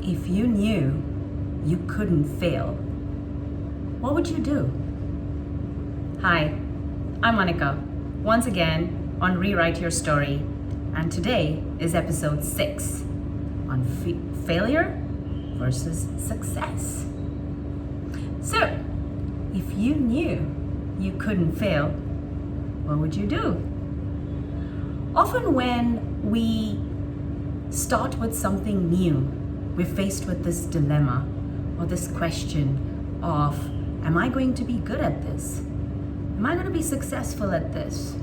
If you knew you couldn't fail, what would you do? Hi, I'm Monica, once again on Rewrite Your Story, and today is episode 6 on failure versus success. So, if you knew you couldn't fail, what would you do? Often when we start with something new, we're faced with this dilemma or this question of, am I going to be good at this? Am I going to be successful at this?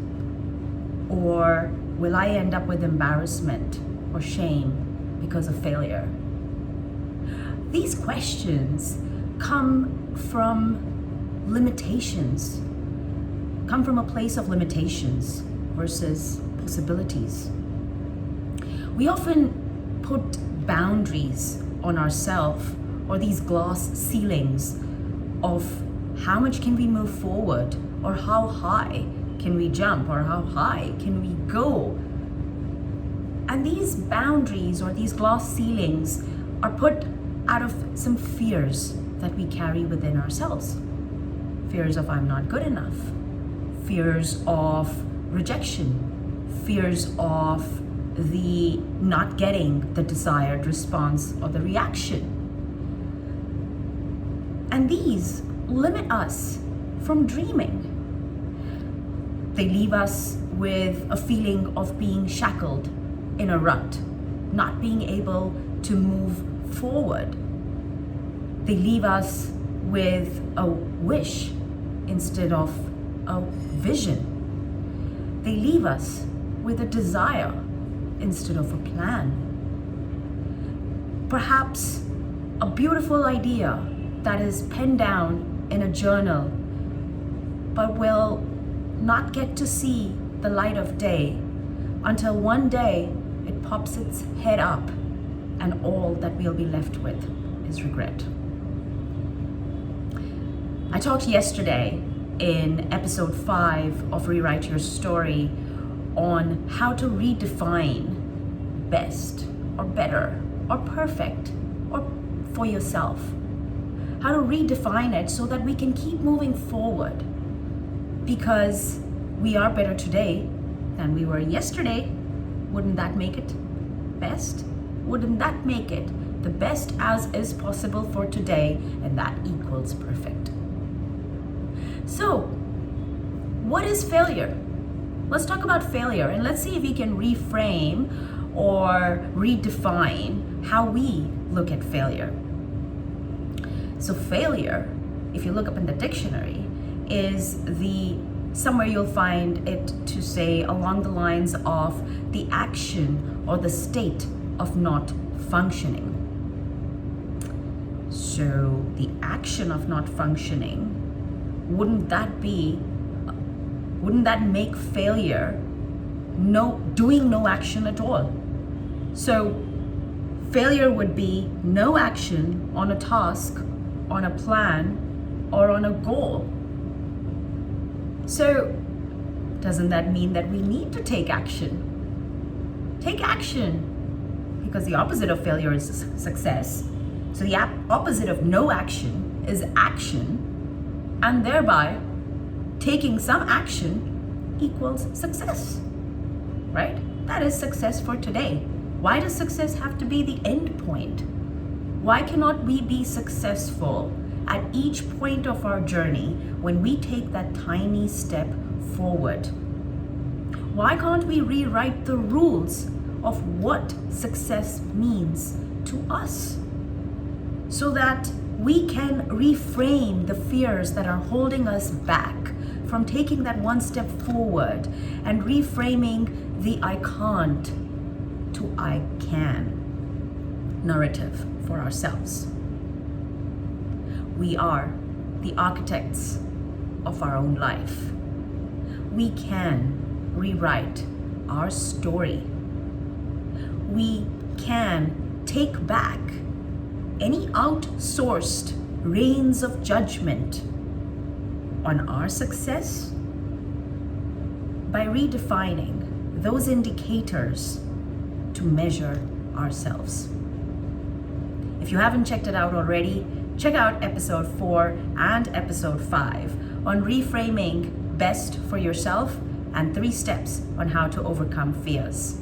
Or will I end up with embarrassment or shame because of failure? These questions come from limitations, come from a place of limitations versus possibilities. We often put boundaries on ourselves, or these glass ceilings of how much can we move forward, or how high can we jump, or how high can we go. And these boundaries or these glass ceilings are put out of some fears that we carry within ourselves. Fears of I'm not good enough, fears of rejection, fears of the not getting the desired response or the reaction. And these limit us from dreaming. They leave us with a feeling of being shackled in a rut, not being able to move forward. They leave us with a wish instead of a vision. They leave us with a desire instead of a plan. Perhaps a beautiful idea that is penned down in a journal, but will not get to see the light of day until one day it pops its head up and all that we'll be left with is regret. I talked yesterday in episode 5 of Rewrite Your Story on how to redefine best or better or perfect or for yourself. How to redefine it so that we can keep moving forward, because we are better today than we were yesterday. Wouldn't that make it best? Wouldn't that make it the best as is possible for today, and that equals perfect? So, what is failure? Let's talk about failure, and let's see if we can reframe or redefine how we look at failure. So failure, if you look up in the dictionary, is somewhere you'll find it to say along the lines of the action or the state of not functioning. So the action of not functioning, wouldn't that make failure doing no action at all? So failure would be no action on a task, on a plan, or on a goal. So doesn't that mean that we need to take action? Take action, because the opposite of failure is success. So the opposite of no action is action, and thereby taking some action equals success, right? That is success for today. Why does success have to be the end point? Why cannot we be successful at each point of our journey when we take that tiny step forward? Why can't we rewrite the rules of what success means to us so that we can reframe the fears that are holding us back from taking that one step forward and reframing the I can't to I can narrative for ourselves? We are the architects of our own life. We can rewrite our story. We can take back any outsourced reins of judgment on our success by redefining those indicators to measure ourselves. If you haven't checked it out already, check out episode 4 and episode 5 on reframing best for yourself and 3 steps on how to overcome fears.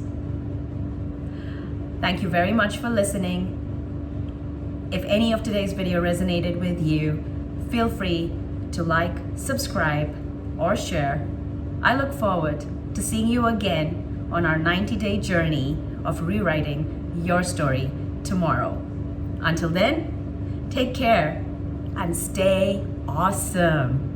Thank you very much for listening. If any of today's video resonated with you, feel free to like, subscribe, or share. I look forward to seeing you again on our 90-day journey of rewriting your story tomorrow. Until then, take care and stay awesome.